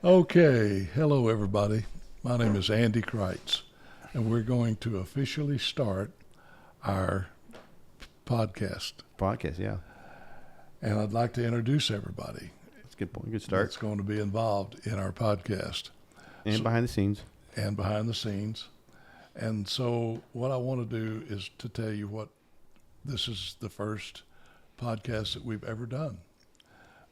Okay, hello everybody. My name is Andy Kreitz, and we're going to officially start our podcast. Podcast, yeah. And I'd like to introduce everybody That's a good point. Good start. that's going to be involved in our podcast And behind the scenes. and behind the scenes. And so, what I want to do is to tell you what this is the first podcast that we've ever done.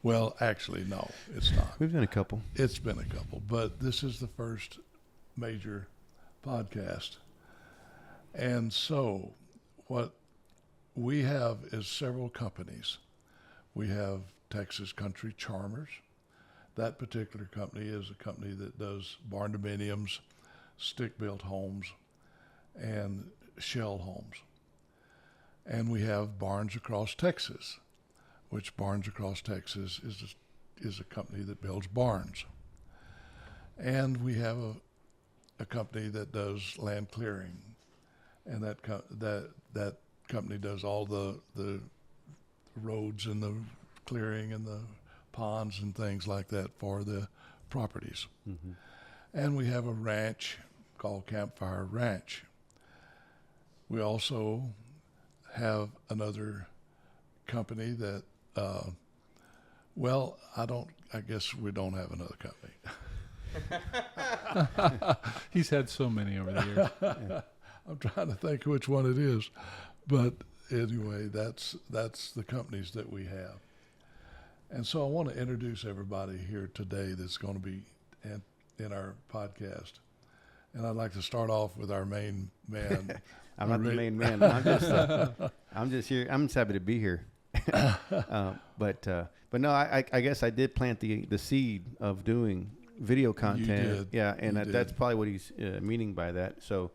Well, actually, no, it's not. We've done a couple. It's been a couple, but this is the first major podcast. And so, what we have is several companies. We have Texas Country Charmers. That particular company is a company that does barn dominiums, stick-built homes, and shell homes. And we have Barnes Across Texas, which Barnes Across Texas is a company that builds barns. And we have a company that does land clearing, and that company does all the roads and the clearing and the ponds and things like that for the properties. Mm-hmm. And we have a ranch called Campfire Ranch. We also have another company that, I guess we don't have another company. He's had so many over the years. Yeah. I'm trying to think which one it is, but anyway, that's the companies that we have. And so I want to introduce everybody here today that's going to be in our podcast. And I'd like to start off with our main man. I'm not the main man. I'm just here. I'm just happy to be here. But no, I guess I did plant the seed of doing video content. You did. Yeah, and that's probably what he's meaning by that. So,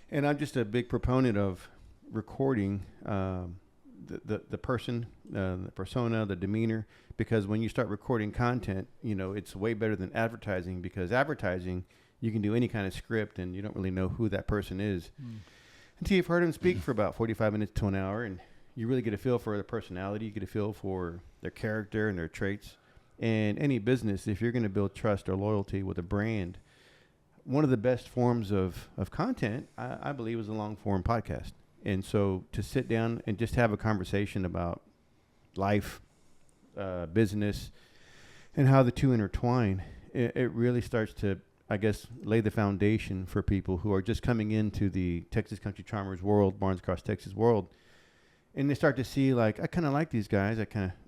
and I'm just a big proponent of recording the person, the persona, the demeanor, because when you start recording content, it's way better than advertising, because advertising, you can do any kind of script and you don't really know who that person is until you've heard them speak for about 45 minutes to an hour, and you really get a feel for their personality, you get a feel for their character and their traits. And any business, if you're going to build trust or loyalty with a brand, one of the best forms of content, I believe, is a long-form podcast. And so to sit down and just have a conversation about life, business, and how the two intertwine, it really starts to, I guess, lay the foundation for people who are just coming into the Texas Country Charmers world, Barnes Across Texas world. And they start to see, like, I kind of like these guys.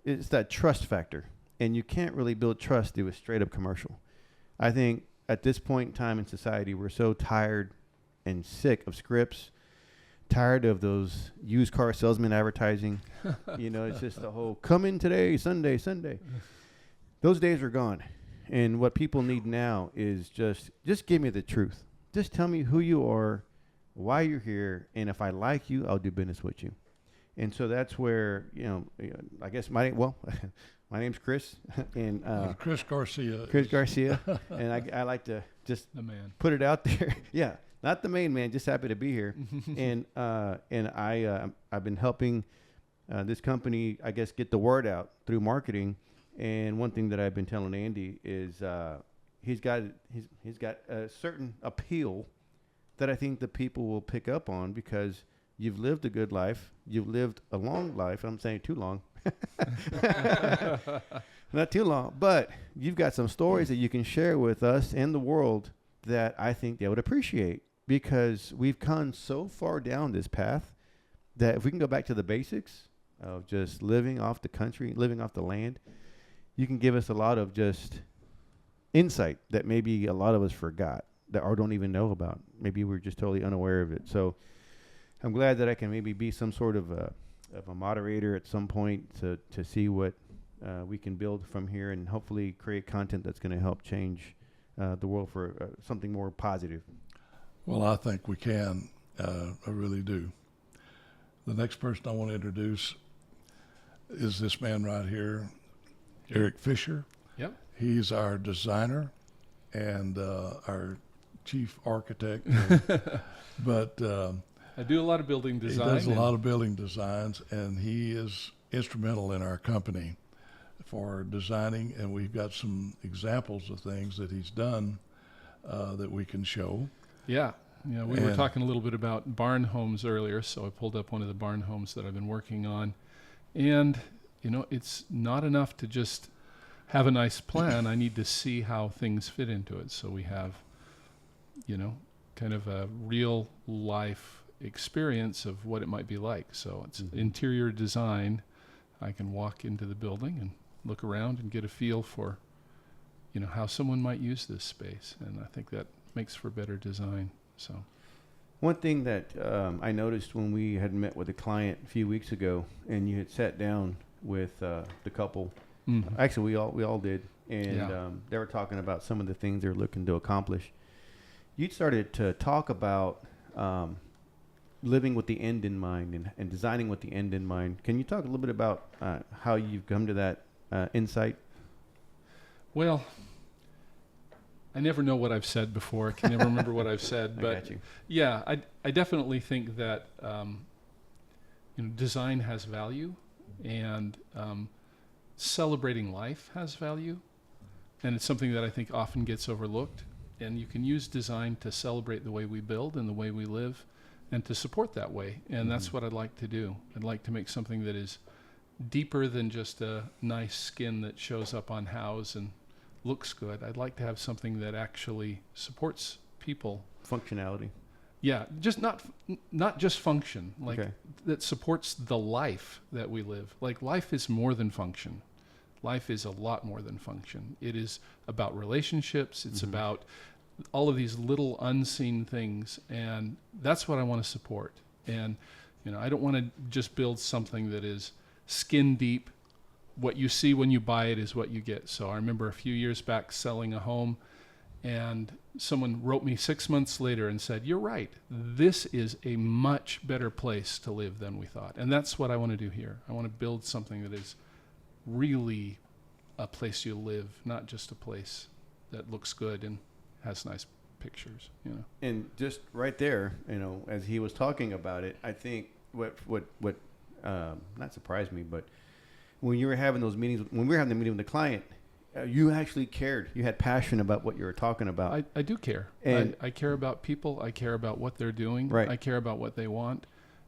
It's that trust factor. And you can't really build trust through a straight-up commercial. I think at this point in time in society, we're so tired and sick of scripts, tired of those used car salesman advertising. It's just the whole, come in today, Sunday. Those days are gone. And what people need now is just give me the truth. Just tell me who you are, why you're here, and if I like you, I'll do business with you. And so that's where, I guess my name's Chris, and Chris Garcia. Chris Garcia, and I like to just The man. put it out there. Yeah, not the main man, just happy to be here. and I've been helping this company, I guess, get the word out through marketing. And one thing that I've been telling Andy is he's got a certain appeal that I think the people will pick up on, because you've lived a good life. You've lived a long life. I'm saying too long. Not too long. But you've got some stories that you can share with us and the world that I think they would appreciate, because we've gone so far down this path that if we can go back to the basics of just living off the country, living off the land, you can give us a lot of just insight that maybe a lot of us forgot or don't even know about. Maybe we're just totally unaware of it. So I'm glad that I can maybe be some sort of a moderator at some point to see what we can build from here, and hopefully create content that's going to help change the world for something more positive. Well, I think we can. I really do. The next person I want to introduce is this man right here, Eric Fisher. Yep. He's our designer and our chief architect. But I do a lot of building design. he does a lot of building designs, and he is instrumental in our company. for designing, and we've got some examples of things that he's done that we can show. Yeah. We were And- talking a little bit about barn homes earlier, so I pulled up one of the barn homes that I've been working on. And, it's not enough to just have a nice plan. I need to see how things fit into it. So we have, kind of a real life experience of what it might be like. So it's interior design. I can walk into the building and look around and get a feel for, how someone might use this space. And I think that makes for better design. So. One thing that I noticed when we had met with a client a few weeks ago, and you had sat down with the couple. Mhm. Actually, we all did, and Yeah. they were talking about some of the things they're looking to accomplish. You started to talk about living with the end in mind and designing with the end in mind. Can you talk a little bit about how you've come to that insight? Well, I never know what I've said before. I can never remember what I've said. I But got you. yeah, I definitely think that design has value, and celebrating life has value, and it's something that I think often gets overlooked. And you can use design to celebrate the way we build and the way we live, and to support that way. And that's what I'd like to do. I'd like to make something that is deeper than just a nice skin that shows up on house and looks good. I'd like to have something that actually supports people. Functionality. Yeah, just not just function, like Okay. that supports the life that we live. Like, life is more than function. Life is a lot more than function. It is about relationships. It's about all of these little unseen things, and that's what I want to support. And I don't want to just build something that is skin deep. What you see when you buy it is what you get. So I remember a few years back selling a home, and someone wrote me 6 months later and said, "You're right. This is a much better place to live than we thought." And that's what I want to do here. I want to build something that is really a place you live, not just a place that looks good and has nice pictures. And just right there, as he was talking about it, I think what not surprised me, but when you were having those meetings, when we were having the meeting with the client, you actually cared. You had passion about what you were talking about. I do care. And- I care about people. I care about what they're doing. Right. I care about what they want.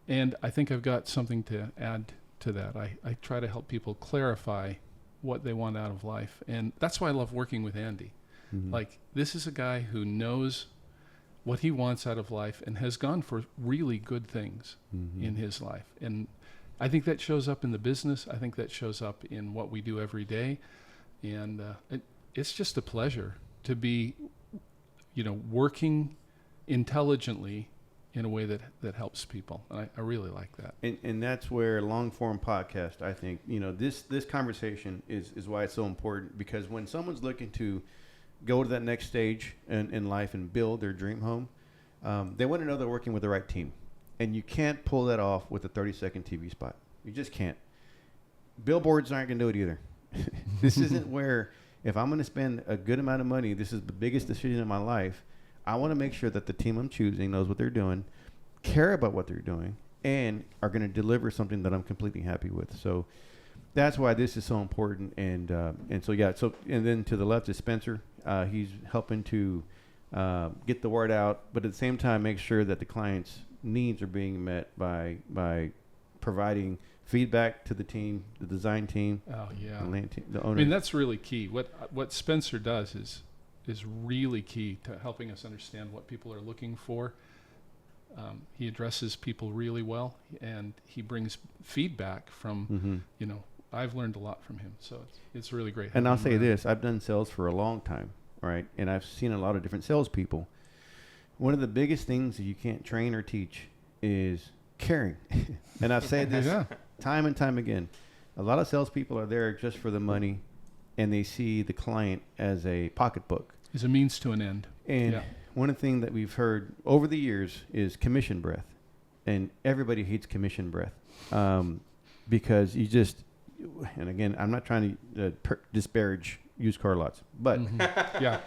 And I think I've got something to add to that. I try to help people clarify what they want out of life. And that's why I love working with Andy. Mhm. Like, this is a guy who knows what he wants out of life and has gone for really good things Mhm. in his life. And I think that shows up in the business. I think that shows up in what we do every day. And it's just a pleasure to be, working intelligently in a way that helps people. And I really like that. And that's where long form podcast, I think, this conversation is why it's so important, because when someone's looking to go to that next stage in life and build their dream home, they want to know they're working with the right team. And you can't pull that off with a 30-second TV spot. You just can't. Billboards aren't going to do it either. This isn't where, if I'm going to spend a good amount of money, this is the biggest decision in my life, I want to make sure that the team I'm choosing knows what they're doing, care about what they're doing, and are going to deliver something that I'm completely happy with. So that's why this is so important. And so, yeah. So, and then to the left is Spencer. He's helping to get the word out, but at the same time, make sure that the client's needs are being met by providing feedback to the team, the design team, Oh, yeah. the land team, the I owner. mean, that's really key. What Spencer does is really key to helping us understand what people are looking for. He addresses people really well, and he brings feedback from, Mhm. I've learned a lot from him. So it's really great. And I'll having say him around. this: I've done sales for a long time, right? And I've seen a lot of different salespeople. One of the biggest things that you can't train or teach is caring. And I've said this Yeah. time and time again. A lot of salespeople are there just for the money, and they see the client as a pocketbook. Is a means to an end. And Yeah. one thing that we've heard over the years is commission breath. And everybody hates commission breath because you just, and again, I'm not trying to disparage used car lots, but Mhm. Yeah.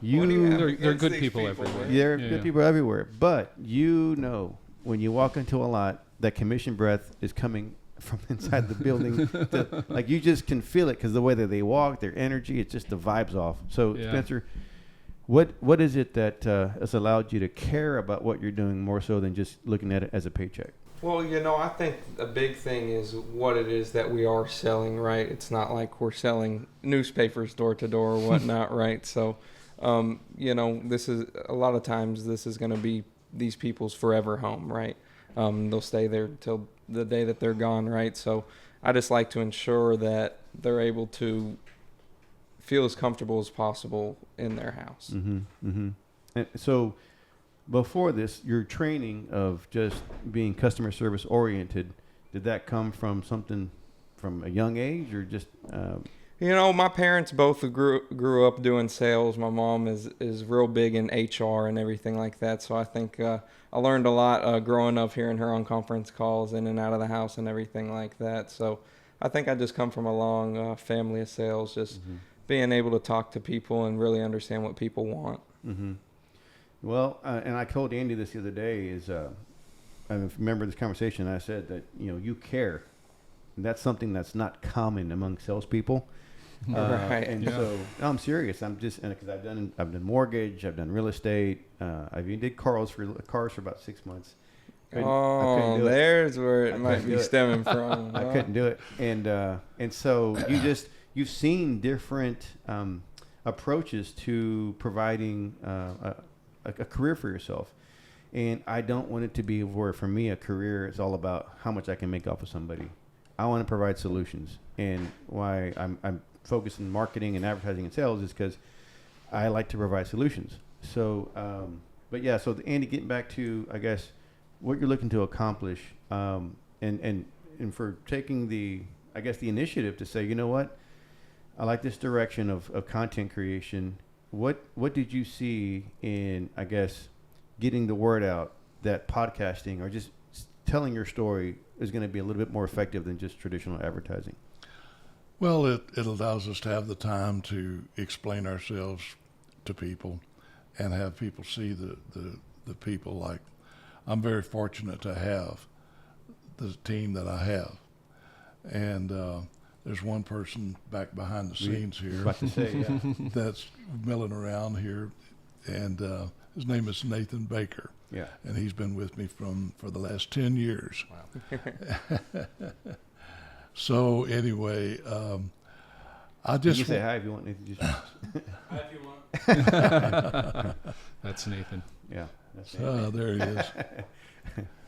you, They're good people everywhere. there are Yeah, good yeah. people everywhere. But when you walk into a lot, that commission breath is coming from inside the building. Like you just can feel it because the way that they walk, their energy, it's just the vibes off. So Yeah. Spencer, what is it that has allowed you to care about what you're doing more so than just looking at it as a paycheck? Well, I think a big thing is what it is that we are selling, right? It's not like we're selling newspapers door to door or whatnot, right? So, this is a lot of times this is going to be these people's forever home, right? They'll stay there till the day that they're gone, right? So I just like to ensure that they're able to feel as comfortable as possible in their house. Mm-hmm. Mm-hmm. And so before this, your training of just being customer service oriented, did that come from something from a young age or just... My parents both grew up doing sales. My mom is real big in HR and everything like that. So I think I learned a lot growing up, hearing her on conference calls in and out of the house and everything like that. So I think I just come from a long family of sales, just being able to talk to people and really understand what people want. Mm-hmm. Well, and I told Andy this the other day I remember this conversation. I said that, you care. And that's something that's not common among salespeople. Right. And so I'm serious. I'm just, because I've done mortgage, I've done real estate. I even did cars for about 6 months. I couldn't do it. There's where it I might couldn't be do it. stemming from. I couldn't do it. And so you've seen different approaches to providing a career for yourself. And I don't want it to be where, for me, a career is all about how much I can make off of somebody. I want to provide solutions. And why I'm focused in marketing and advertising and sales is because I like to provide solutions. So, so Andy, getting back to, I guess, what you're looking to accomplish, and for taking the initiative to say, you know what, I like this direction of content creation. What did you see in, I guess, getting the word out that podcasting or just telling your story is going to be a little bit more effective than just traditional advertising? Well, it allows us to have the time to explain ourselves to people and have people see the people. Like, I'm very fortunate to have the team that I have. And there's one person back behind the scenes here About to say, yeah. that's milling around here, and his name is Nathan Baker. Yeah. And he's been with me for the last 10 years. Wow. So anyway, I You just can say hi if you want. Nathan. Just, If you want. That's Nathan. yeah. That's it. there he is.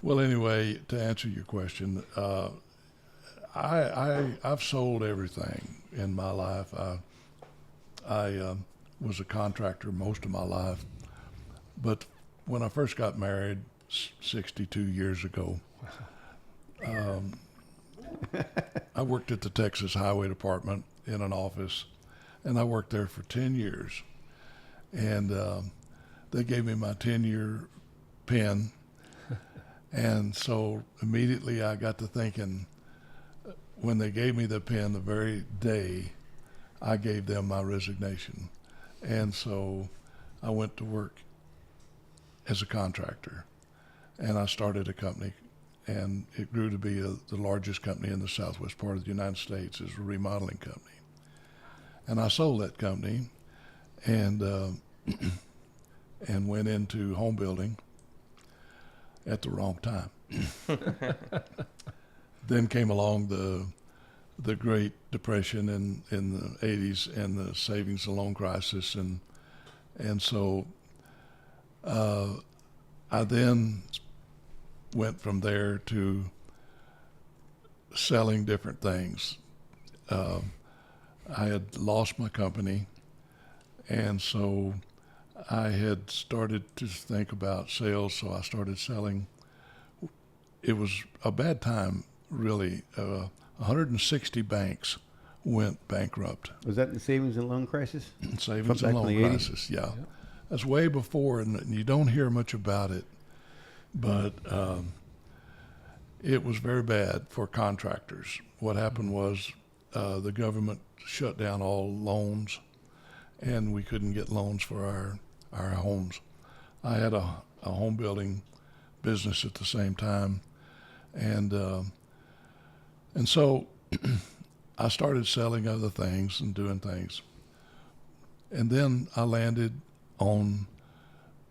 Well, anyway, to answer your question, I've sold everything in my life. I was a contractor most of my life, but when I first got married 62 years ago, I worked at the Texas Highway Department in an office, and I worked there for 10 years. And they gave me my 10-year pin, and so immediately I got to thinking, when they gave me the pin the very day, I gave them my resignation. And so I went to work as a contractor, and I started a company, and it grew to be the largest company in the southwest part of the United States. Is a remodeling company. And I sold that company and and went into home building at the wrong time. Then came along the Great Depression in the 80s and the savings and loan crisis, and so I then went from there to selling different things. I had lost my company, and so I had started to think about sales, so I started selling. It was a bad time, really. 160 banks went bankrupt. Was that the savings and loan crisis? Savings Back and in loan the 80s? crisis, yeah. That's way before, and you don't hear much about it. But it was very bad for contractors. What happened was the government shut down all loans, and we couldn't get loans for our homes. I had a home building business at the same time, and And so I started selling other things and doing things. And then I landed on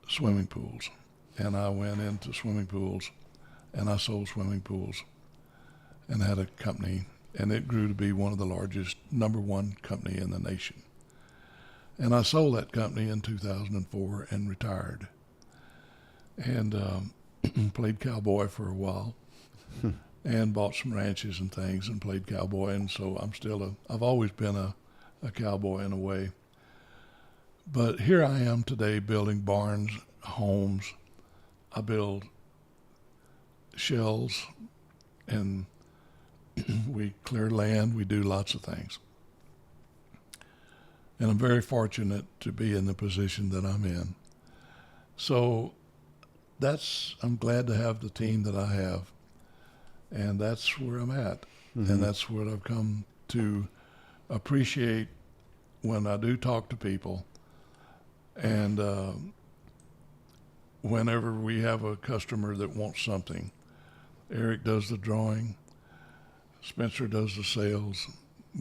swimming pools. And I went into swimming pools and I sold swimming pools and had a company. And it grew to be one of the largest, number one company in the nation. And I sold that company in 2004 and retired. And played cowboy for a while and bought some ranches and things and played cowboy. And so I've always been a cowboy in a way. But here I am today building barns, homes. I build shells and we clear land. We do lots of things. And I'm very fortunate to be in the position that I'm in. So I'm glad to have the team that I have. And that's where I'm at. Mm-hmm. And that's what I've come to appreciate when I do talk to people. And whenever we have a customer that wants something, Eric does the drawing, Spencer does the sales,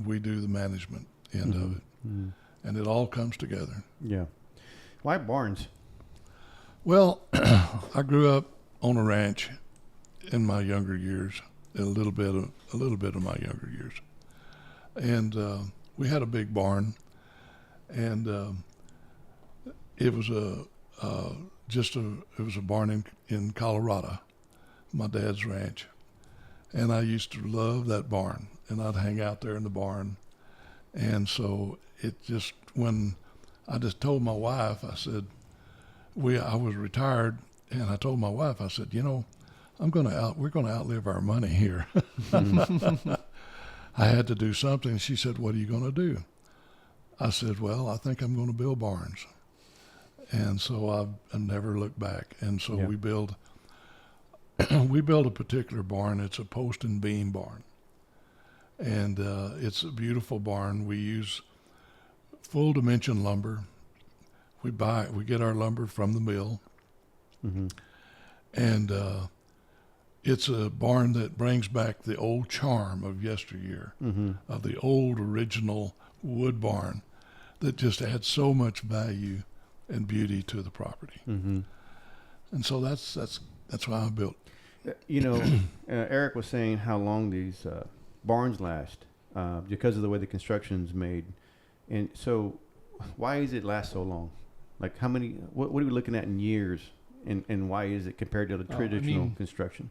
we do the management end of it. Mm-hmm. And it all comes together. Yeah. Why barns? Well, I grew up on a ranch in my younger years, a little bit of my younger years, and we had a big barn, and it was a barn in Colorado, my dad's ranch, and I used to love that barn, and I'd hang out there in the barn, and so when I just told my wife, I said, I was retired, and I told my wife, I said, we're going to outlive our money here. I had to do something. She said, what are you going to do? I said, well, I think I'm going to build barns. And so I never looked back. And so we build a particular barn. It's a post and beam barn. And it's a beautiful barn. We use full dimension lumber. We get our lumber from the mill. Mm-hmm. And it's a barn that brings back the old charm of yesteryear, of the old original wood barn that just adds so much value and beauty to the property. Mm-hmm. And so that's why I built. Eric was saying how long these barns last because of the way the construction's made. And so why does it last so long? Like what are we looking at in years? And why is it compared to the traditional construction?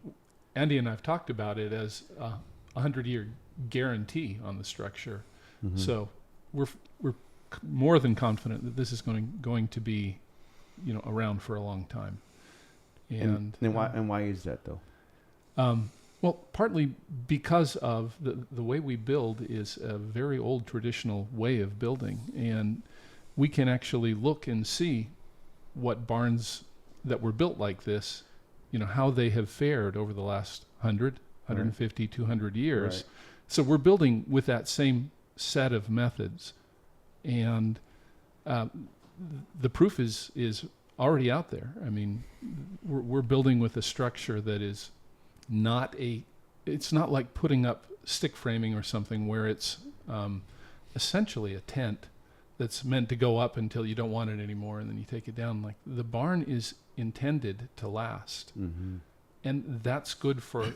Andy and I've talked about it as a 100-year guarantee on the structure. Mm-hmm. So we're more than confident that this is going to be, around for a long time. And why is that though? Well, partly because of the way we build is a very old traditional way of building, and we can actually look and see what barns that were built like this, how they have fared over the last 100, 150, 200 years. Right. So we're building with that same set of methods, and the proof is already out there. I mean, we're building with a structure that is it's not like putting up stick framing or something where it's essentially a tent that's meant to go up until you don't want it anymore and then you take it down. Like, the barn is intended to last. Mm-hmm. And that's good for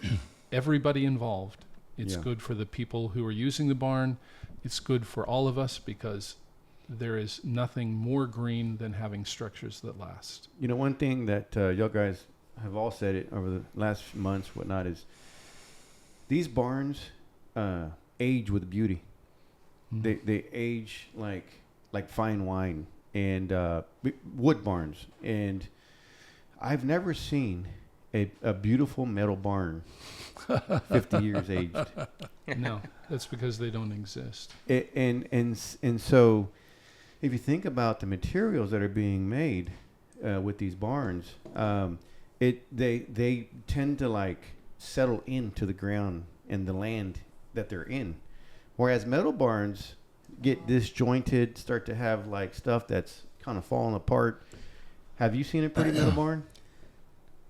everybody involved. It's good for the people who are using the barn. It's good for all of us because there is nothing more green than having structures that last. One thing that y'all guys have all said it over the last months, whatnot, is these barns age with beauty. Mm-hmm. They age like fine wine, and wood barns. And I've never seen a beautiful metal barn 50 years aged. No, that's because they don't exist. And so if you think about the materials that are being made with these barns, they tend to settle into the ground and the land that they're in. Whereas metal barns get disjointed, start to have stuff that's kind of falling apart. Have you seen a pretty metal barn?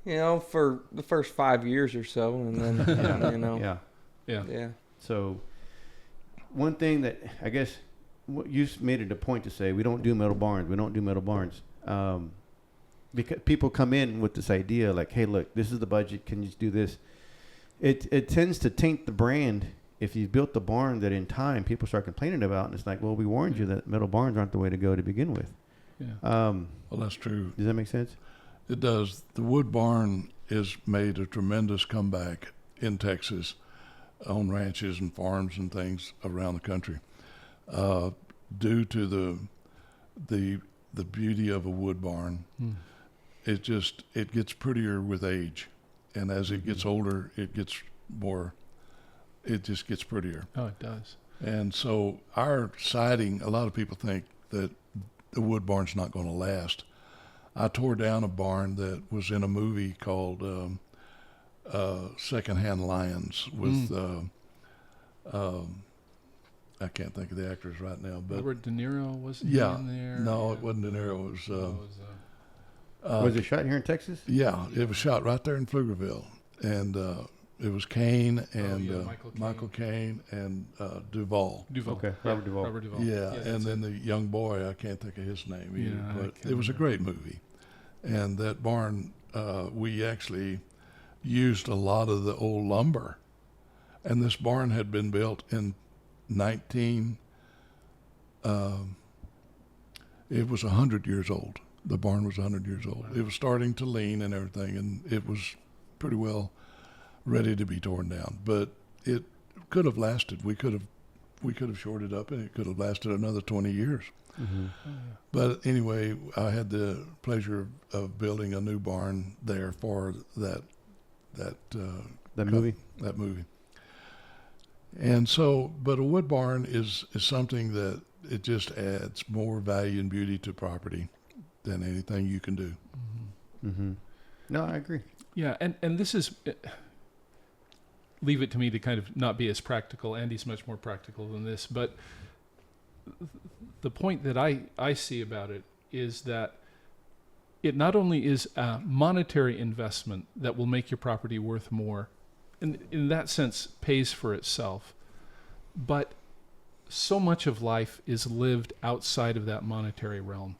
For the first 5 years or so, and then Yeah. Yeah. Yeah. So one thing that I guess you made it a point to say, we don't do metal barns. We don't do metal barns. Because people come in with this idea like, hey, look, this is the budget. Can you just do this? It tends to taint the brand if you built the barn that in time people start complaining about. And it's like, well, we warned you that metal barns aren't the way to go to begin with. Yeah. Well, that's true. Does that make sense? It does. The wood barn has made a tremendous comeback in Texas on ranches and farms and things around the country, due to the beauty of a wood barn. It gets prettier with age, and as it gets older, it just gets prettier. Oh, it does. And so our siding, a lot of people think that the wood barn's not going to last. I tore down a barn that was in a movie called Secondhand Lions with I can't think of the actors right now, but Robert De Niro wasn't yeah, in there. no, it wasn't De Niro. It was Was it shot here in Texas? yeah, it was shot right there in Pflugerville, and it was Kane and Michael Caine and Duvall. Duvall. Okay, Yeah, Robert Duvall. Robert Duvall. Yeah, that's and then it. the young boy, I can't think of his name either, Yeah, I but can't it was a remember. great movie. And that barn, we actually used a lot of the old lumber. And this barn had been built in it was 100 years old. The barn was 100 years old. It was starting to lean and everything, and it was pretty well ready to be torn down. But it could have lasted. We could have shored it up, and it could have lasted another 20 years. But anyway, I had the pleasure of building a new barn there for that movie? That movie. And so, but a wood barn is something that it just adds more value and beauty to property than anything you can do. Mm-hmm. No, I agree. Yeah, and this is leave it to me to kind of not be as practical. Andy's much more practical than this, but the point that I see about it is that it not only is a monetary investment that will make your property worth more, and in that sense pays for itself, but so much of life is lived outside of that monetary realm.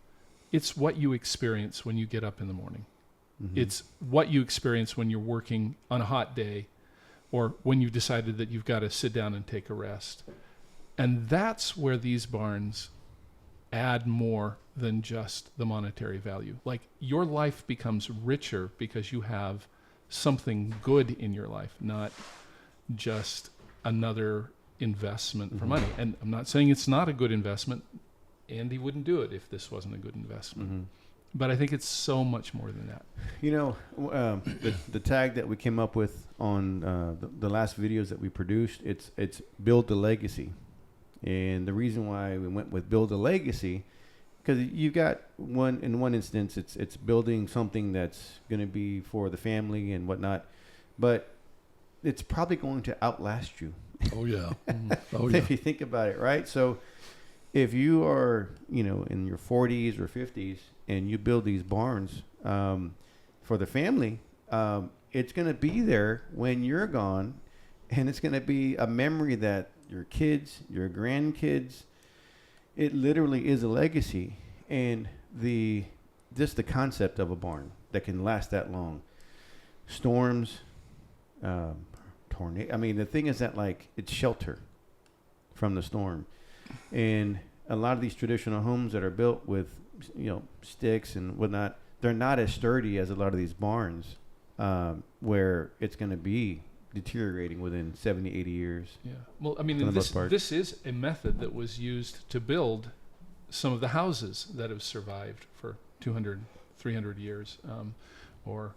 It's what you experience when you get up in the morning. Mm-hmm. It's what you experience when you're working on a hot day or when you've decided that you've got to sit down and take a rest. And that's where these barns add more than just the monetary value. Like your life becomes richer because you have something good in your life, not just another investment for money. And I'm not saying it's not a good investment. Andy wouldn't do it if this wasn't a good investment. Mm-hmm. But I think it's so much more than that. You know, the tag that we came up with on the last videos that we produced, it's build the legacy. And the reason why we went with build a legacy, because you got in one instance, it's building something that's going to be for the family and whatnot, but it's probably going to outlast you. Oh yeah. Mhm. Oh yeah. If you think about it, right? So if you are, in your 40s or 50s and you build these barns for the family, it's going to be there when you're gone, and it's going to be a memory that your kids, your grandkids, it literally is a legacy. And just the concept of a barn that can last that long, storms, tornado. I mean, the thing is that it's shelter from the storm. And a lot of these traditional homes that are built with, sticks and whatnot, they're not as sturdy as a lot of these barns, where it's going to be deteriorating within 70, 80 years. Yeah. Well, I mean, For the this most part. this is a method that was used to build some of the houses that have survived for 200, 300 years. Or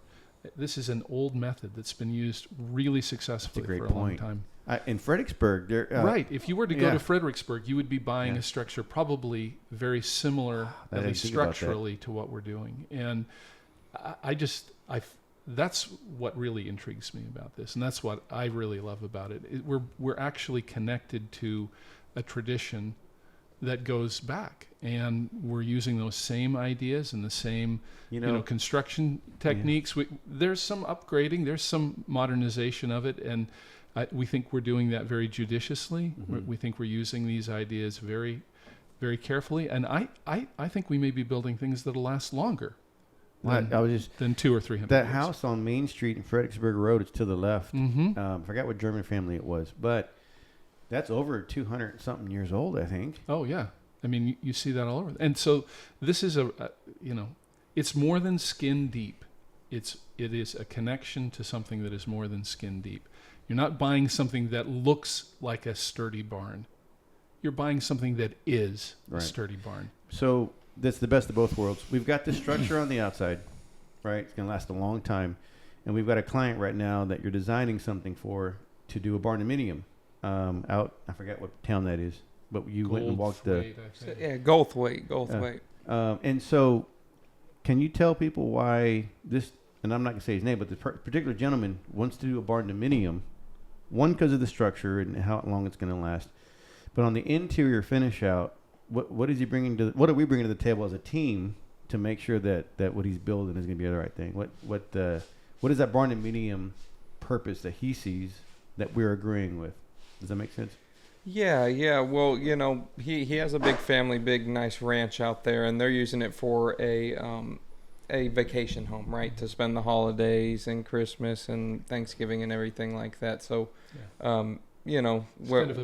this is an old method that's been used really successfully great for a long point. time. In Fredericksburg, there Right. If you were to go yeah. to Fredericksburg, you would be buying Yeah. a structure probably very similar, I at didn't least think about that. structurally, to what we're doing. And that's what really intrigues me about this, and that's what I really love about it. We're actually connected to a tradition that goes back, and we're using those same ideas and the same construction techniques. There's some upgrading, there's some modernization of it, and We think we're doing that very judiciously. Mhm. We think we're using these ideas very, very carefully. And I think we may be building things that'll last longer than, I was just, than 200 or 300 that years. house on Main Street in Fredericksburg Road is to the left. Mm-hmm. Forgot what German family it was, but that's over 200 something years old, I think. Oh, yeah. I mean, you see that all over. And so this is it's more than skin deep. It is a connection to something that is more than skin deep. You're not buying something that looks like a sturdy barn. You're buying something that is Right. a sturdy barn. So that's the best of both worlds. We've got the structure on the outside, right? It's going to last a long time. And we've got a client right now that you're designing something for to do a barnuminium out. I forgot what town that is, but you went and walked the. Goldthwaite, I think. Yeah, Goldthwaite. And so, can you tell people why this? And I'm not going to say his name, but the particular gentleman wants to do a barnuminium. One, because of the structure and how long it's going to last, but on the interior finish out, what is he bringing to? What are we bringing to the table as a team to make sure that what he's building is going to be the right thing? What is that barnuminium purpose that he sees that we're agreeing with? Does that make sense? Yeah. Well, he has a big family, big nice ranch out there, and they're using it for a vacation home, right, to spend the holidays and Christmas and Thanksgiving and everything like that. So, It's kind of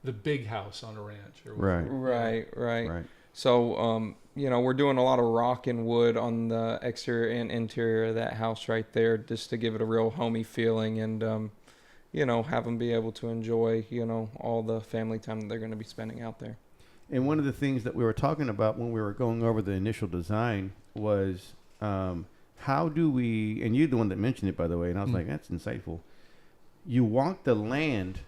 the big house on a ranch. Or Right. Right. So, we're doing a lot of rock and wood on the exterior and interior of that house right there, just to give it a real homey feeling and, have them be able to enjoy, all the family time that they're going to be spending out there. And one of the things that we were talking about when we were going over the initial design was how do we, and you're the one that mentioned it, by the way, and I was like, that's insightful. You walk the land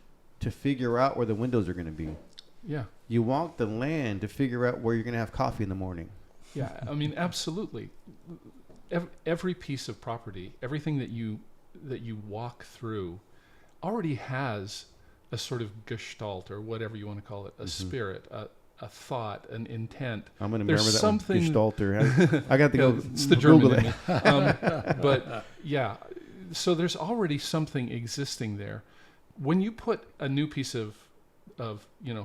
to figure out where the windows are going to be. Yeah. You walk the land to figure out where you're going to have coffee in the morning. Yeah. I mean, absolutely. Every piece of property, everything that you walk through already has a sort of gestalt, or whatever you want to call it, a spirit, a thought, an intent. I'm going to There's remember that something- one. Gestalter. I got to go. It's the Google German it. in me. But yeah, so there's already something existing there. When you put a new piece of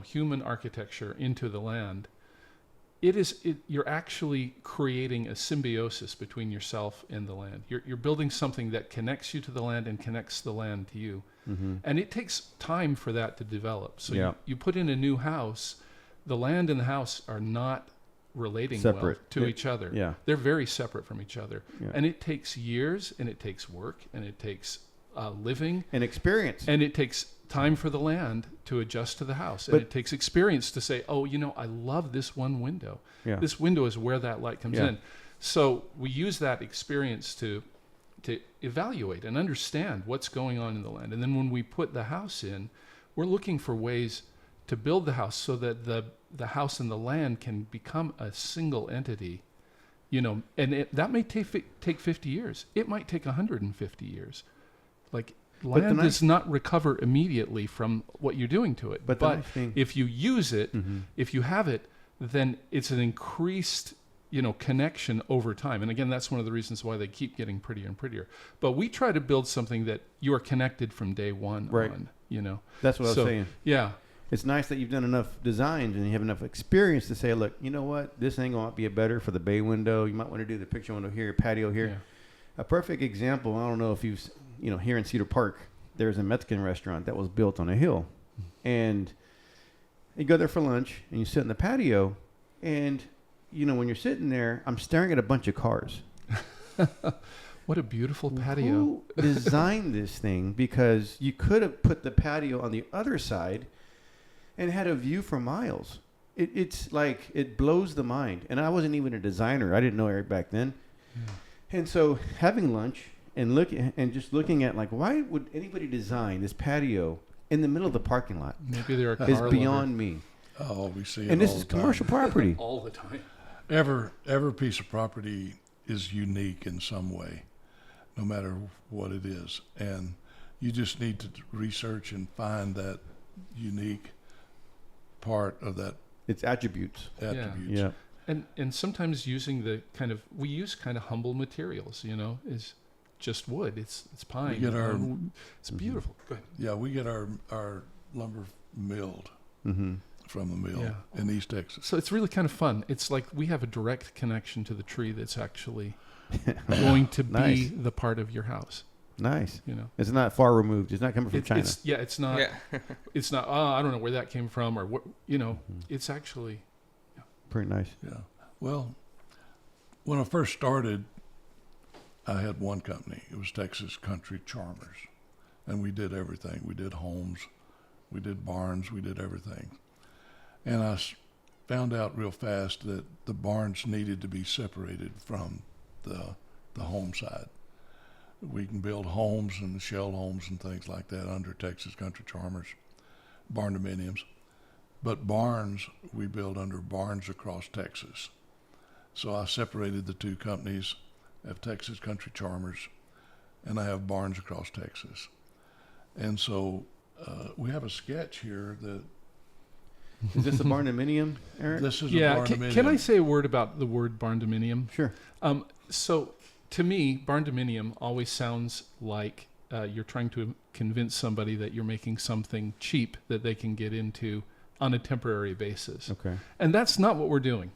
human architecture into the land, you're actually creating a symbiosis between yourself and the land. You're building something that connects you to the land and connects the land to you. Mm-hmm. And it takes time for that to develop. So Yeah. you put in a new house, the land and the house are not relating well Separate. to each other. Yeah. They're very separate from each other. Yeah. And it takes years, and it takes work, and it takes living, And experience. and it takes time for the land to adjust to the house. And But- it takes experience to say, oh, I love this one window. Yeah. This window is where that light comes Yeah. in. So we use that experience to evaluate and understand what's going on in the land. And then when we put the house in, we're looking for ways to build the house so that the house and the land can become a single entity. And that may take 50 years. It might take 150 years. Like, the land nice- does not recover immediately from what you're doing to it. But the nice thing- if you use it, Mm-hmm. if you have it, then it's an increased, connection over time. And again, that's one of the reasons why they keep getting prettier and prettier. But we try to build something that you are connected from day one Right. on, That's what I was So- saying. Yeah. It's nice that you've done enough designs and you have enough experience to say, look, you know what? This angle might be better for the bay window. You might want to do the picture window here, patio here. Yeah. A perfect example, I don't know if you've, here in Cedar Park, there's a Mexican restaurant that was built on a hill. And you go there for lunch and you sit in the patio and, when you're sitting there, I'm staring at a bunch of cars. What a beautiful patio. Who designed this thing? Because you could have put the patio on the other side and had a view for miles. It's like, it blows the mind. And I wasn't even a designer. I didn't know Eric back then. Yeah. And so having lunch and just looking at, like, why would anybody design this patio in the middle of the parking lot Maybe they're a car is lover. beyond me. Oh, we see it And this all is the time. commercial property. all the time. Every piece of property is unique in some way, no matter what it is. And you just need to research and find that unique part of that It's attributes. attributes. Yeah. And sometimes using we use kind of humble materials, is just wood. It's pine. get our- it's beautiful. Go ahead. Yeah, we get our lumber milled Mm-hmm. from the mill Yeah. in East Texas. So it's really kind of fun. It's like we have a direct connection to the tree that's actually going to be Nice. the part of your house. Nice. You know, It's not far removed. It's not coming from China. it's not. Yeah. It's not. Oh, I don't know where that came from, or what. You know, Mhm. it's actually. Pretty nice. Yeah. Well, when I first started, I had one company. It was Texas Country Charmers, and we did everything. We did homes, we did barns, we did everything. And I found out real fast that the barns needed to be separated from the home side. We can build homes and shell homes and things like that under Texas Country Charmers, barn dominiums. But barns, we build under Barns Across Texas. So I separated the two companies. I have Texas Country Charmers, and I have Barns Across Texas. And so we have a sketch here that Is this a barn dominium, Eric? this is a Yeah. barn Can dominium. I say a word about the word barn dominium? Sure. So to me, barn dominium always sounds like you're trying to convince somebody that you're making something cheap that they can get into on a temporary basis. Okay. And that's not what we're doing.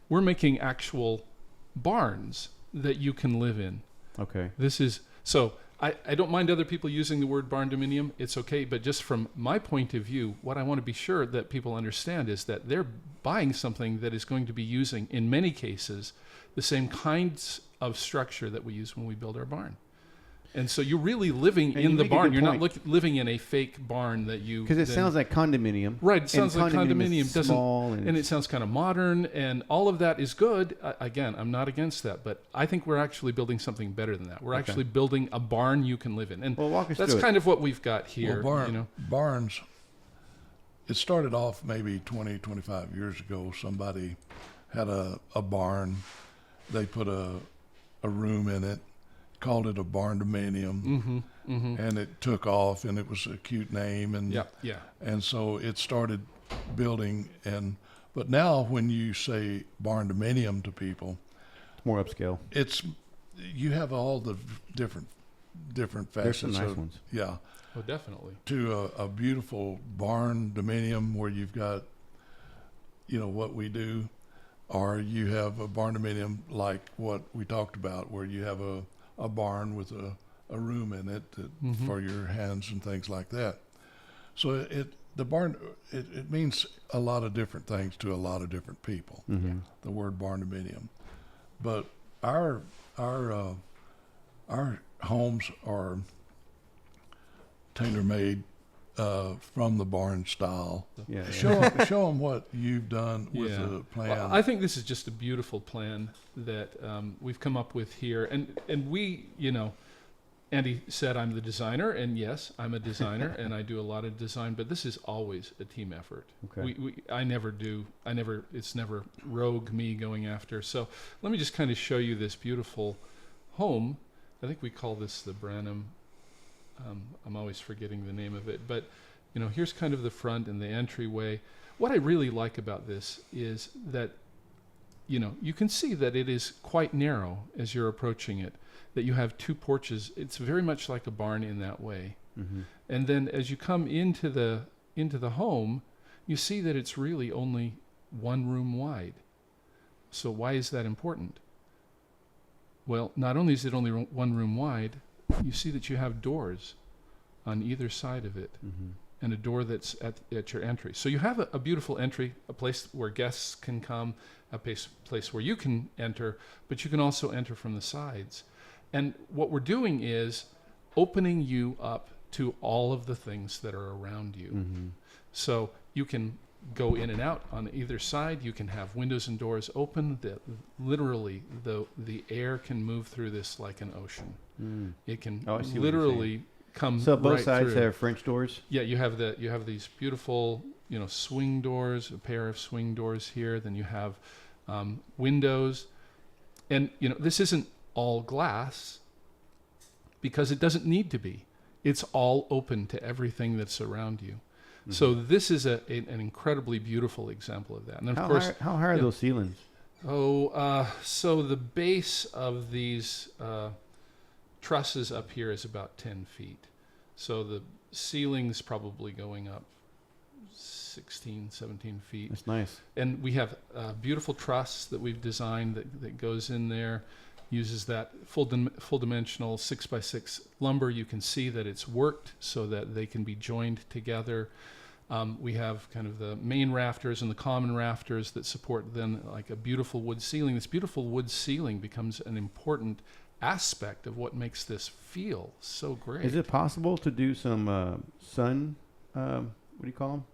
We're making actual barns that you can live in. Okay. This is so I don't mind other people using the word barn dominium. It's okay. But just from my point of view, what I want to be sure that people understand is that they're buying something that is going to be using, in many cases, the same kinds of structure that we use when we build our barn. And so you're really living And you in the make a barn. good You're not point. living in a fake barn that you... Because it then- sounds like condominium. Right, it sounds like is condominium. Doesn't small and, and it sounds kind of modern, and all of that is good. Again, I'm not against that, but I think we're actually building something better than that. We're Okay. actually building a barn you can live in, and well, walk us that's through kind of what we've got here. Well, you know, barns, it started off maybe 20, 25 years ago. Somebody had a barn. They put a room in it, called it a barn dominium, mm-hmm, mm-hmm. and it took off, and it was a cute name. And Yeah. And so it started building. But now when you say barn dominium to people, It's more upscale. you have all the different facets. There's some nice of, ones. Yeah. Oh, definitely. To a beautiful barn dominium where you've got, what we do, or you have a barn dominium like what we talked about, where you have a barn with a room in it Mhm. for your hands and things like that. So the barn it means a lot of different things to a lot of different people. Mm-hmm. The word barn dominium, but our homes are tailor-made from the barn style. Yeah. Show them what you've done with Yeah. the plan. Well, I think this is just a beautiful plan that we've come up with here, and we, Andy said I'm the designer, and yes, I'm a designer, and I do a lot of design. But this is always a team effort. Okay. It's never rogue me going after. So let me just kind of show you this beautiful home. I think we call this the Branham. I'm always forgetting the name of it, but here's kind of the front and the entryway. What I really like about this is that you can see that it is quite narrow as you're approaching it, that you have two porches. It's very much like a barn in that way. Mm-hmm. And then as you come into the home, you see that it's really only one room wide. So why is that important? Well, not only is it only one room wide, you see that you have doors on either side of it, Mm-hmm. and a door that's at your entry. So you have a beautiful entry, a place where guests can come, a place where you can enter, but you can also enter from the sides. And what we're doing is opening you up to all of the things that are around you. Mm-hmm. So you can go in and out on either side. You can have windows and doors open. Literally, the air can move through this like an ocean. Mm. It can Oh, I see what you're literally come So both right sides through. have French doors. Yeah, you have these beautiful, swing doors, a pair of swing doors here. Then you have windows, and this isn't all glass because it doesn't need to be. It's all open to everything that's around you. Mm-hmm. So this is an incredibly beautiful example of that. And of course, how high are yeah. those ceilings? so the base of these trusses up here is about 10 feet. So the ceiling's probably going up 16, 17 feet. That's nice. And we have a beautiful truss that we've designed that goes in there, uses that full dimensional 6x6 lumber. You can see that it's worked so that they can be joined together. We have kind of the main rafters and the common rafters that support then like a beautiful wood ceiling. This beautiful wood ceiling becomes an important aspect of what makes this feel so great. Is it possible to do some sun, what do you call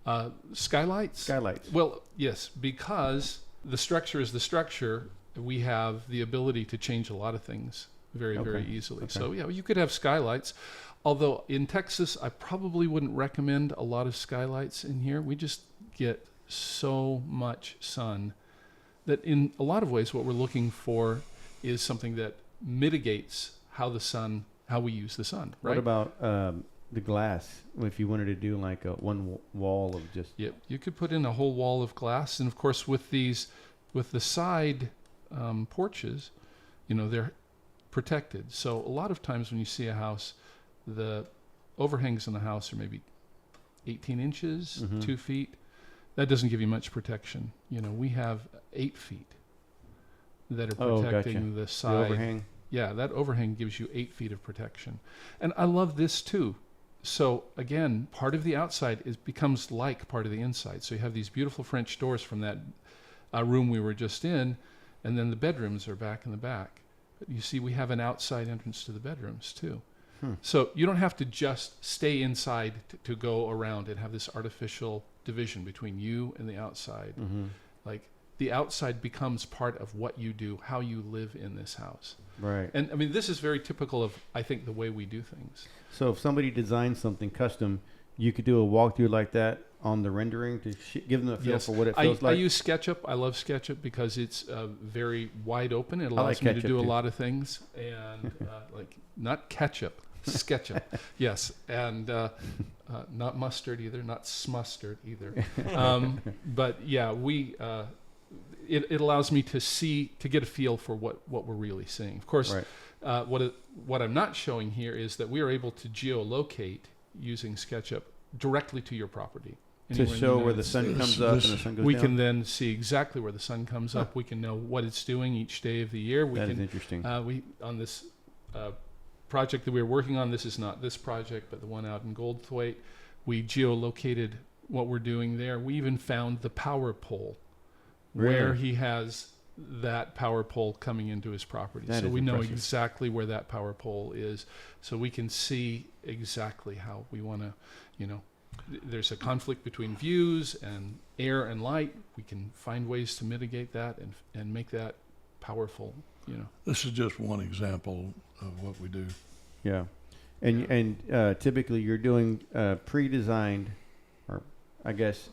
them? Skylights? Skylights. Well, yes, because the structure is the structure, we have the ability to change a lot of things very, very Okay. easily. Okay. So, yeah, you could have skylights. Although in Texas, I probably wouldn't recommend a lot of skylights in here. We just get so much sun that in a lot of ways what we're looking for is something that mitigates how we use the sun, right? What about the glass? If you wanted to do like a one wall of just Yep, you could put in a whole wall of glass, and of course with the side porches, they're protected. So a lot of times when you see a house, the overhangs in the house are maybe 18 inches, Mhm. 2 feet. That doesn't give you much protection. We have 8 feet that are Oh, protecting gotcha. the the side. overhang. Yeah, that overhang gives you 8 feet of protection. And I love this too. So again, part of the outside becomes like part of the inside. So you have these beautiful French doors from that room we were just in, and then the bedrooms are back in the back. But you see, we have an outside entrance to the bedrooms too. So you don't have to just stay inside to go around and have this artificial division between you and the outside. Mm-hmm. Like the outside becomes part of what you do, how you live in this house. Right. And I mean, this is very typical of, I think, the way we do things. So if somebody designs something custom, you could do a walkthrough like that on the rendering to give them a feel Yes. for what it feels I like. use SketchUp. I love SketchUp because it's very wide open. It allows like me to ketchup do a too. lot of things. And like, not ketchup, SketchUp. Yes. And not mustard either, not smustard either. But yeah, it allows me to get a feel for what we're really seeing. Of course, Right. what I'm not showing here is that we are able to geolocate using SketchUp directly to your property. To Anywhere in show the where the United sun States. comes up and the sun goes We down. can then see exactly where the sun comes up. We can know what it's doing each day of the year. We That is can interesting. on this project that we were working on. This is not this project, but the one out in Goldthwaite. We geolocated what we're doing there. We even found the power pole where Really? he has that power pole coming into his property. That So is we know impressive. exactly where that power pole is. So we can see exactly how we want to, there's a conflict between views and air and light. We can find ways to mitigate that and make that powerful, This is just one example of what we do. Yeah. And typically you're doing pre-designed, or I guess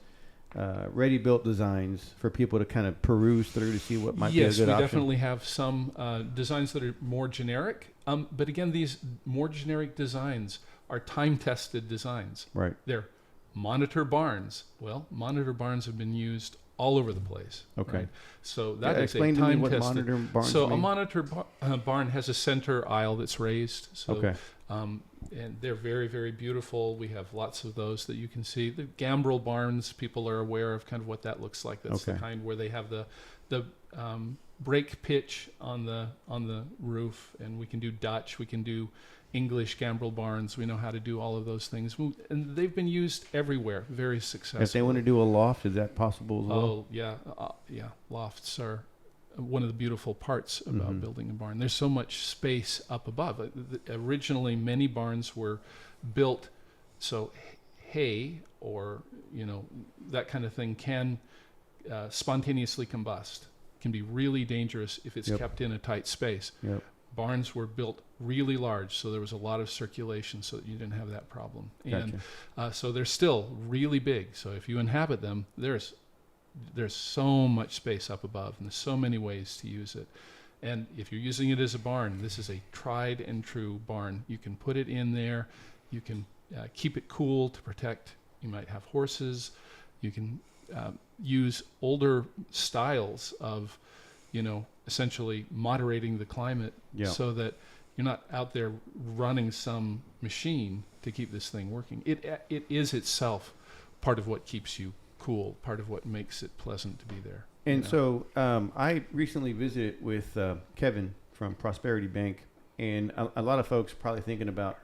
ready-built designs for people to kind of peruse through to see what might Yes, be a we good option. definitely have some designs that are more generic. But again, these more generic designs are time-tested designs. Right. They're monitor barns. Well, monitor barns have been used all over the place. Okay. Right? So that is explain a to me what time-tested. monitor barns So a mean. monitor barn has a center aisle that's raised. So, Okay. and they're very, very beautiful. We have lots of those that you can see. The gambrel barns, people are aware of kind of what that looks like. That's the Okay. kind where they have the break pitch on the roof, and we can do Dutch, we can do English gambrel barns. We know how to do all of those things, and they've been used everywhere, very successfully. If they want to do a loft, is that possible as well? Oh yeah, lofts are one of the beautiful parts about Mhm. building a barn. There's so much space up above. Originally, many barns were built so hay or that kind of thing can spontaneously combust. Can be really dangerous if it's Yep. kept in a tight space. Yep. Barns were built really large, so there was a lot of circulation, so that you didn't have that problem. And Gotcha. so they're still really big. So if you inhabit them, there's so much space up above, and there's so many ways to use it. And if you're using it as a barn, this is a tried and true barn. You can put it in there. You can keep it cool to protect. You might have horses. You can use older styles of, essentially moderating the climate Yeah. so that You're not out there running some machine to keep this thing working. It is itself part of what keeps you cool, part of what makes it pleasant to be there. And you know? so I recently visited with Kevin from Prosperity Bank, and a lot of folks probably thinking about,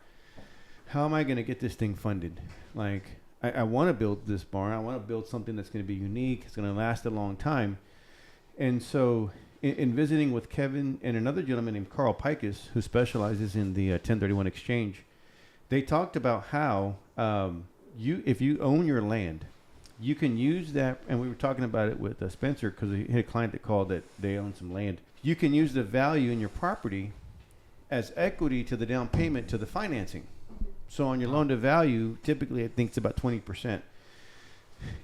how am I going to get this thing funded? Like, I want to build this barn. I want to build something that's going to be unique. It's going to last a long time. And so in visiting with Kevin and another gentleman named Carl Pikus, who specializes in the 1031 exchange, they talked about how if you own your land, you can use that. And we were talking about it with Spencer, because he had a client that called that they own some land. You can use the value in your property as equity to the down payment to the financing. So on your loan to value, typically I think it's about 20%.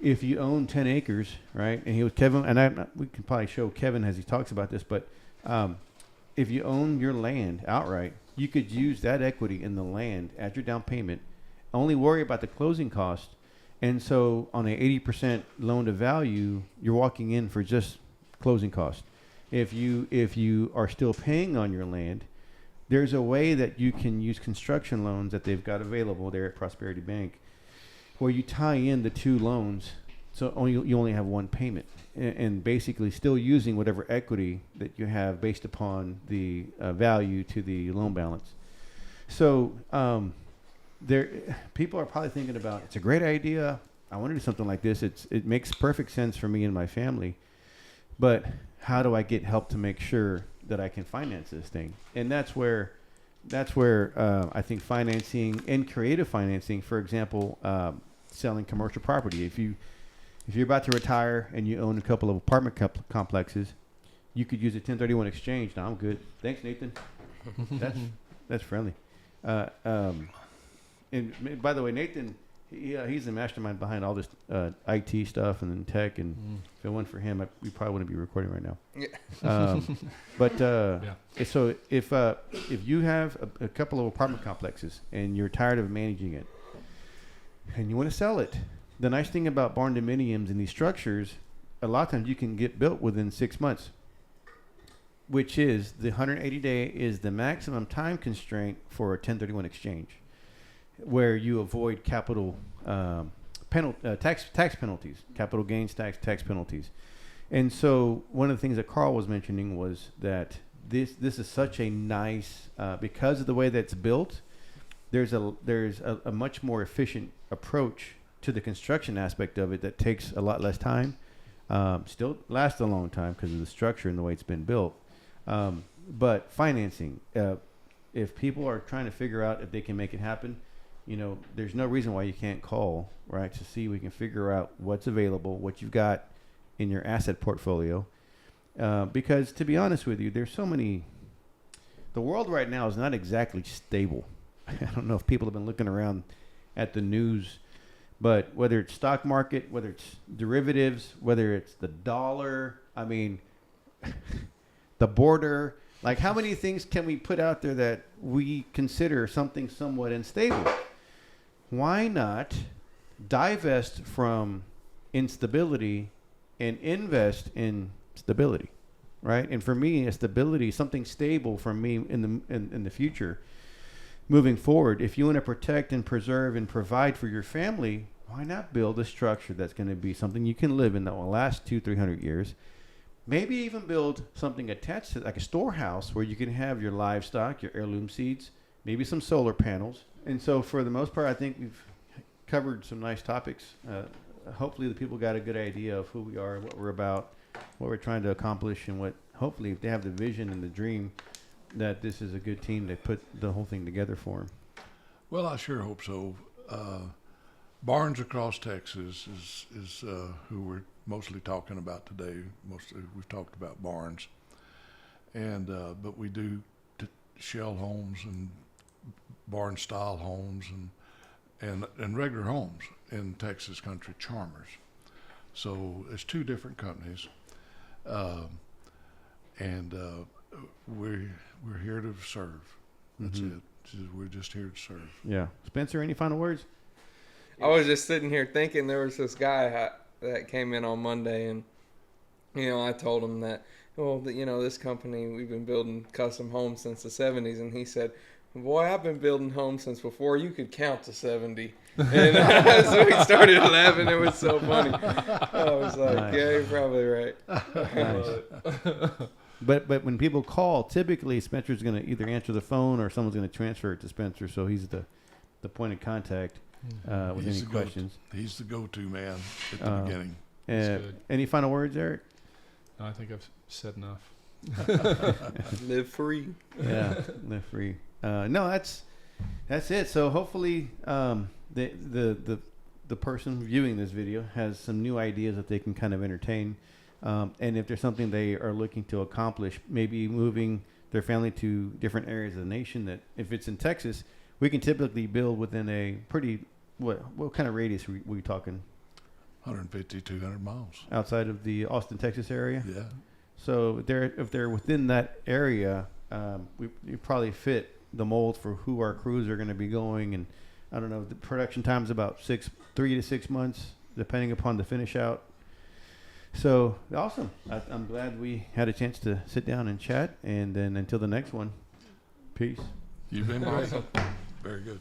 If you own 10 acres, right? And he was Kevin, and we can probably show Kevin as he talks about this, but if you own your land outright, you could use that equity in the land as your down payment, only worry about the closing cost. And so on an 80% loan to value, you're walking in for just closing cost. If you are still paying on your land, there's a way that you can use construction loans that they've got available there at Prosperity Bank, where you tie in the two loans, so you only have one payment, and basically still using whatever equity that you have based upon the value to the loan balance. So people are probably thinking about, it's a great idea. I want to do something like this. It makes perfect sense for me and my family, but how do I get help to make sure that I can finance this thing? And that's where I think financing and creative financing, for example, selling commercial property. If you're about to retire and you own a couple of apartment complexes, you could use a 1031 exchange. No, I'm good. Thanks, Nathan. That's friendly. And by the way, Nathan, he's the mastermind behind all this IT stuff and tech. And if it weren't for him, we probably wouldn't be recording right now. Yeah. So if you have a couple of apartment complexes and you're tired of managing it and you want to sell it, the nice thing about barn dominiums and these structures, a lot of times you can get built within 6 months, which is the 180 day is the maximum time constraint for a 1031 exchange, where you avoid capital tax penalties, capital gains tax penalties. And so one of the things that Carl was mentioning was that this is such a nice, because of the way that it's built, there's a much more efficient approach to the construction aspect of it that takes a lot less time. Still lasts a long time because of the structure and the way it's been built. But financing, if people are trying to figure out if they can make it happen, there's no reason why you can't call, right, to see we can figure out what's available, what you've got in your asset portfolio. Because to be honest with you, there's so many. The world right now is not exactly stable. I don't know if people have been looking around at the news, but whether it's stock market, whether it's derivatives, whether it's the dollar, I mean, the border, like how many things can we put out there that we consider something somewhat unstable? Why not divest from instability and invest in stability, right? And for me, a stability, something stable for me in the future, moving forward. If you want to protect and preserve and provide for your family, why not build a structure that's going to be something you can live in that will last 200-300 years? Maybe even build something attached to like a storehouse where you can have your livestock, your heirloom seeds, maybe some solar panels. And so for the most part, I think we've covered some nice topics. Hopefully the people got a good idea of who we are, what we're about, what we're trying to accomplish, and what hopefully if they have the vision and the dream, that this is a good team that put the whole thing together for them. Well, I sure hope so. Barns Across Texas is who we're mostly talking about today. Mostly we've talked about barns, and but we do shell homes and barn style homes and regular homes in Texas Country Charmers. So it's two different companies, and we're here to serve. That's it. We're just here to serve. Yeah. Spencer, any final words? I was just sitting here thinking there was this guy that came in on Monday, and I told him that, well, this company, we've been building custom homes since the 70s. And he said, boy, I've been building homes since before you could count to 70. And so he started laughing. It was so funny. I was like, Nice. yeah, you're probably right. Nice. But when people call, typically Spencer's going to either answer the phone or someone's going to transfer it to Spencer. So he's the point of contact with He's any the questions. He's the go-to man at the beginning. That's good. Any final words, Eric? No, I think I've said enough. Live free. Yeah, live free. No, that's it. So hopefully, the person viewing this video has some new ideas that they can kind of entertain, and if there's something they are looking to accomplish, maybe moving their family to different areas of the nation. That if it's in Texas, we can typically build within a pretty what kind of radius we talking 150, 200 miles. outside of the Austin, Texas area. Yeah. So if they're within that area, we probably fit the mold for who our crews are going to be going. And I don't know, the production time is about 3 to 6 months, depending upon the finish out. So awesome. I'm glad we had a chance to sit down and chat. And then until the next one, peace. You've been great. Very good.